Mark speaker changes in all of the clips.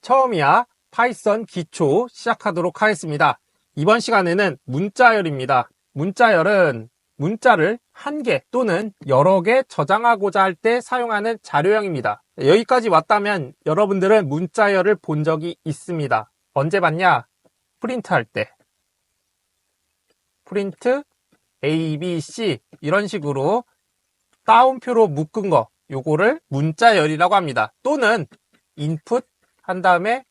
Speaker 1: 처음이야 파이썬 기초 시작하도록 하겠습니다. 이번 시간에는 문자열입니다. 문자열은 문자를 한 개 또는 여러 개 저장하고자 할 때 사용하는 자료형입니다. 여기까지 왔다면 여러분들은 문자열을 본 적이 있습니다. 언제 봤냐? 프린트 할 때. 프린트 A, B, C 이런 식으로 따옴표로 묶은 거, 요거를 문자열이라고 합니다. 또는 인풋 한 다음에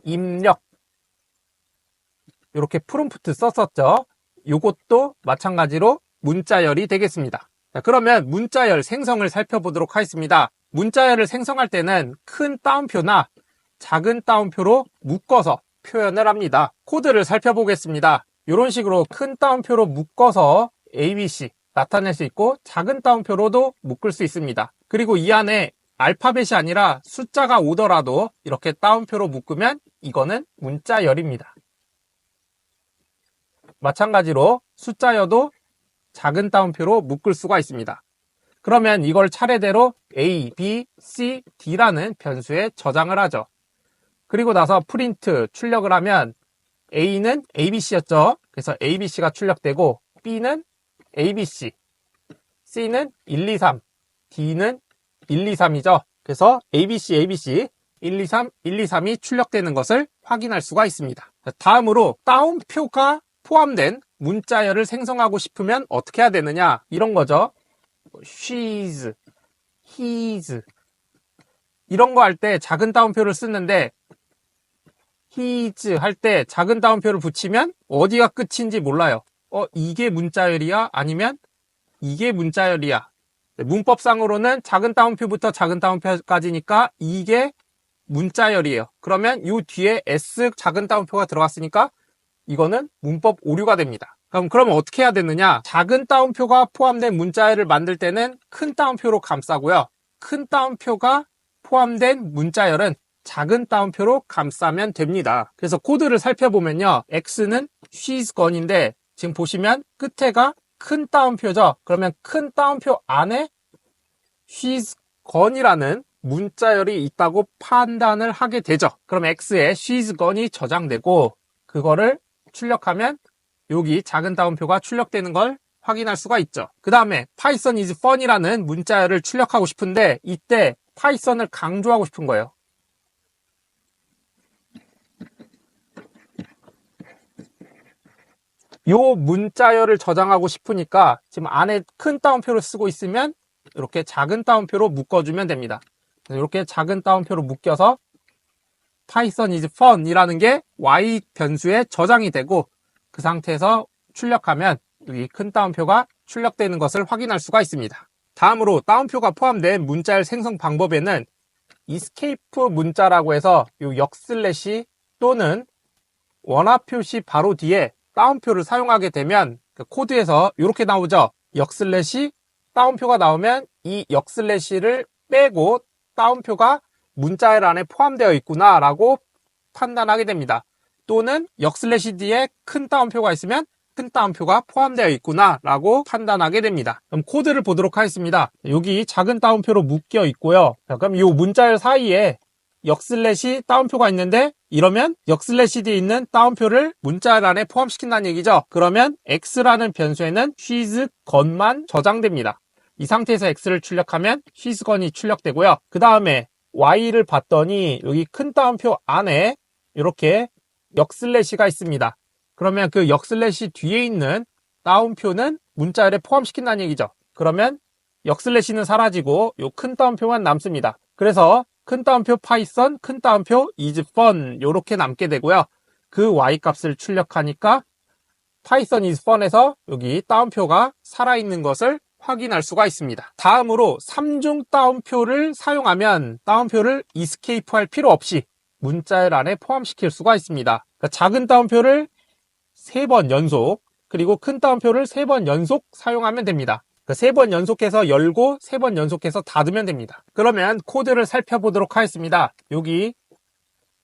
Speaker 1: 입력, 이렇게 프롬프트 썼었죠. 요것도 마찬가지로 문자열이 되겠습니다. 자, 그러면 문자열 생성을 살펴보도록 하겠습니다. 문자열을 생성할 때는 큰 따옴표나 작은 따옴표로 묶어서 표현을 합니다. 코드를 살펴보겠습니다. 이런 식으로 큰 따옴표로 묶어서 ABC 나타낼 수 있고 작은 따옴표로도 묶을 수 있습니다. 그리고 이 안에 알파벳이 아니라 숫자가 오더라도 이렇게 따옴표로 묶으면 이거는 문자열입니다. 마찬가지로 숫자여도 작은 따옴표로 묶을 수가 있습니다. 그러면 이걸 차례대로 A, B, C, D라는 변수에 저장을 하죠. 그리고 나서 프린트 출력을 하면 A는 ABC였죠. 그래서 ABC가 출력되고 B는 ABC, C는 1, 2, 3, D는 1, 2, 3이죠. 그래서 ABC, ABC, 1, 2, 3, 1, 2, 3이 출력되는 것을 확인할 수가 있습니다. 다음으로 따옴표가 포함된 문자열을 생성하고 싶으면 어떻게 해야 되느냐? 이런 거죠. she's, his 이런 거 할 때 작은 따옴표를 쓰는데 his 할 때 작은 따옴표를 붙이면 어디가 끝인지 몰라요. 이게 문자열이야? 아니면 이게 문자열이야? 문법상으로는 작은 따옴표부터 작은 따옴표까지니까 이게 문자열이에요. 그러면 이 뒤에 S 작은 따옴표가 들어갔으니까 이거는 문법 오류가 됩니다. 그럼 어떻게 해야 되느냐? 작은 따옴표가 포함된 문자열을 만들 때는 큰 따옴표로 감싸고요. 큰 따옴표가 포함된 문자열은 작은 따옴표로 감싸면 됩니다. 그래서 코드를 살펴보면요. X는 she's gone인데 지금 보시면 끝에가 큰 따옴표죠. 그러면 큰 따옴표 안에 she's gone이라는 문자열이 있다고 판단을 하게 되죠. 그럼 X에 she's gone이 저장되고 그거를 출력하면 여기 작은 따옴표가 출력되는 걸 확인할 수가 있죠. 그 다음에 Python is fun이라는 문자열을 출력하고 싶은데 이때 파이썬을 강조하고 싶은 거예요. 요 문자열을 저장하고 싶으니까 지금 안에 큰 따옴표를 쓰고 있으면 이렇게 작은 따옴표로 묶어주면 됩니다. 이렇게 작은 따옴표로 묶여서 Python is fun 이라는 게 Y 변수에 저장이 되고 그 상태에서 출력하면 여기 큰 따옴표가 출력되는 것을 확인할 수가 있습니다. 다음으로 따옴표가 포함된 문자열 생성 방법에는 escape 문자라고 해서 요 역슬래시 또는 원화 표시 바로 뒤에 따옴표를 사용하게 되면 그 코드에서 이렇게 나오죠. 역슬래시 따옴표가 나오면 이 역슬래시를 빼고 따옴표가 문자열 안에 포함되어 있구나 라고 판단하게 됩니다. 또는 역슬래시 뒤에 큰 따옴표가 있으면 큰 따옴표가 포함되어 있구나 라고 판단하게 됩니다. 그럼 코드를 보도록 하겠습니다. 여기 작은 따옴표로 묶여 있고요. 그럼 이 문자열 사이에 역슬래시 따옴표가 있는데 이러면 역슬래시 뒤에 있는 따옴표를 문자열 안에 포함시킨다는 얘기죠. 그러면 X라는 변수에는 she's gone만 저장됩니다. 이 상태에서 X를 출력하면 she's gone이 출력되고요. 그 다음에 Y를 봤더니 여기 큰 따옴표 안에 이렇게 역슬래시가 있습니다. 그러면 그 역슬래시 뒤에 있는 따옴표는 문자열에 포함시킨다는 얘기죠. 그러면 역슬래시는 사라지고 요 큰 따옴표만 남습니다. 그래서 큰 따옴표 파이썬, 큰 따옴표 is fun 요렇게 남게 되고요. 그 Y 값을 출력하니까 Python is fun에서 여기 따옴표가 살아있는 것을 확인할 수가 있습니다. 다음으로 3중 따옴표를 사용하면 따옴표를 escape 할 필요 없이 문자열 안에 포함시킬 수가 있습니다. 그러니까 작은 따옴표를 3번 연속 그리고 큰 따옴표를 3번 연속 사용하면 됩니다. 3번 연속해서 열고 3번 연속해서 닫으면 됩니다. 그러면 코드를 살펴보도록 하겠습니다. 여기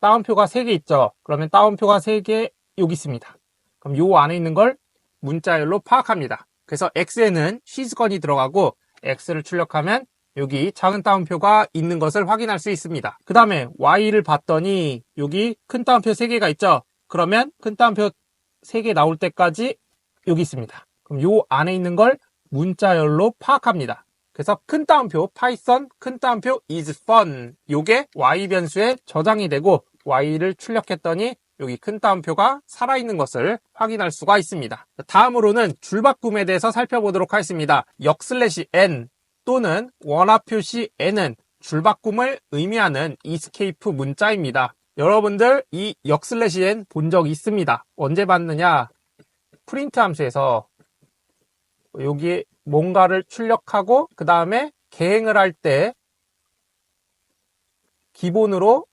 Speaker 1: 따옴표가 3개 있죠. 그러면 따옴표가 3개 여기 있습니다. 그럼 요 안에 있는 걸 문자열로 파악합니다. 그래서 X에는 she's gone이 들어가고 X를 출력하면 여기 작은 따옴표가 있는 것을 확인할 수 있습니다. 그 다음에 Y를 봤더니 여기 큰 따옴표 3개가 있죠. 그러면 큰 따옴표 3개 나올 때까지 여기 있습니다. 그럼 요 안에 있는 걸 문자열로 파악합니다. 그래서 큰 따옴표 파이썬 큰 따옴표 is fun 요게 Y 변수에 저장이 되고 Y를 출력했더니 여기 큰 따옴표가 살아있는 것을 확인할 수가 있습니다. 다음으로는 줄바꿈에 대해서 살펴보도록 하겠습니다. 역/n 또는 원화 표시 n은 줄바꿈을 의미하는 escape 문자입니다. 여러분들 이 역/n 본 적 있습니다. 언제 봤느냐? 프린트 함수에서 여기 뭔가를 출력하고 그 다음에 개행을 할 때 기본으로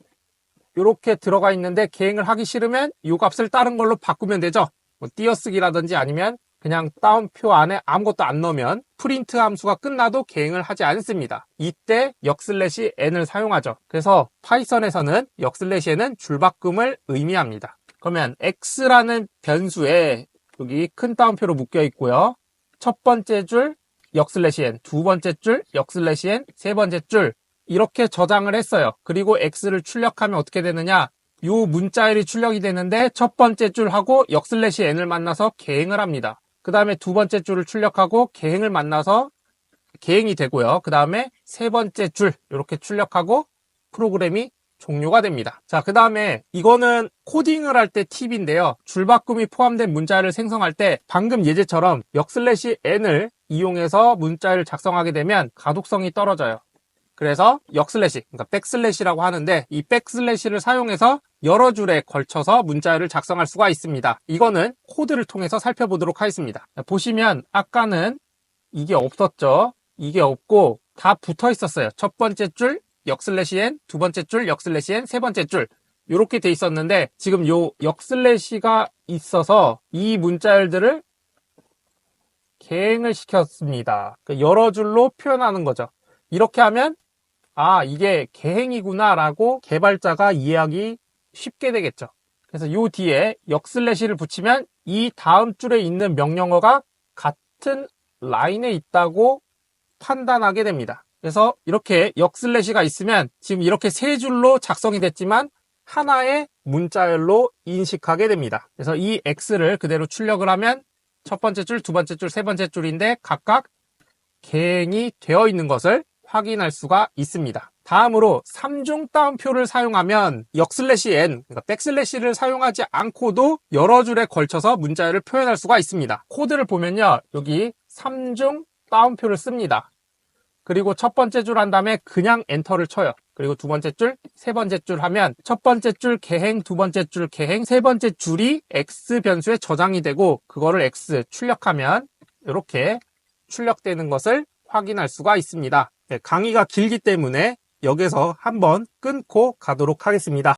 Speaker 1: 이렇게 들어가 있는데 개행을 하기 싫으면 이 값을 다른 걸로 바꾸면 되죠. 뭐 띄어쓰기라든지 아니면 그냥 따옴표 안에 아무것도 안 넣으면 프린트 함수가 끝나도 개행을 하지 않습니다. 이때 역/n을 사용하죠. 그래서 파이썬에서는 역/n은 줄바꿈을 의미합니다. 그러면 x라는 변수에 여기 큰 따옴표로 묶여 있고요. 첫 번째 줄 역/n, 두 번째 줄 역/n, 세 번째 줄 이렇게 저장을 했어요. 그리고 x를 출력하면 어떻게 되느냐? 요 문자열이 출력이 되는데 첫 번째 줄하고 역/n을 만나서 개행을 합니다. 그 다음에 두 번째 줄을 출력하고 개행을 만나서 개행이 되고요. 그 다음에 세 번째 줄 이렇게 출력하고 프로그램이 종료가 됩니다. 자, 그 다음에 이거는 코딩을 할 때 팁인데요. 줄바꿈이 포함된 문자를 생성할 때 방금 예제처럼 역/n을 이용해서 문자를 작성하게 되면 가독성이 떨어져요. 그래서 그러니까 백슬래시라고 하는데 이 백슬래시를 사용해서 여러 줄에 걸쳐서 문자열을 작성할 수가 있습니다. 이거는 코드를 통해서 살펴보도록 하겠습니다. 보시면 아까는 이게 없었죠. 이게 없고 다 붙어 있었어요. 첫 번째 줄 역/n, 두 번째 줄 역/n, 세 번째 줄 이렇게 돼 있었는데 지금 요 역/가 있어서 이 문자열들을 개행을 시켰습니다. 여러 줄로 표현하는 거죠. 이렇게 하면 아, 이게 개행이구나 라고 개발자가 이해하기 쉽게 되겠죠. 그래서 요 뒤에 역/를 붙이면 이 다음 줄에 있는 명령어가 같은 라인에 있다고 판단하게 됩니다. 그래서 이렇게 역/가 있으면 지금 이렇게 세 줄로 작성이 됐지만 하나의 문자열로 인식하게 됩니다. 그래서 이 x를 그대로 출력을 하면 첫 번째 줄, 두 번째 줄, 세 번째 줄인데 각각 개행이 되어 있는 것을 확인할 수가 있습니다. 다음으로 3중 따옴표를 사용하면 역/n, 그러니까 백슬래시를 사용하지 않고도 여러 줄에 걸쳐서 문자열을 표현할 수가 있습니다. 코드를 보면요. 여기 3중 따옴표를 씁니다. 그리고 첫 번째 줄 한 다음에 그냥 엔터를 쳐요. 그리고 두 번째 줄, 세 번째 줄 하면 첫 번째 줄 개행, 두 번째 줄 개행, 세 번째 줄이 x 변수에 저장이 되고 그거를 x 출력하면 이렇게 출력되는 것을 확인할 수가 있습니다. 네, 강의가 길기 때문에 여기서 한번 끊고 가도록 하겠습니다.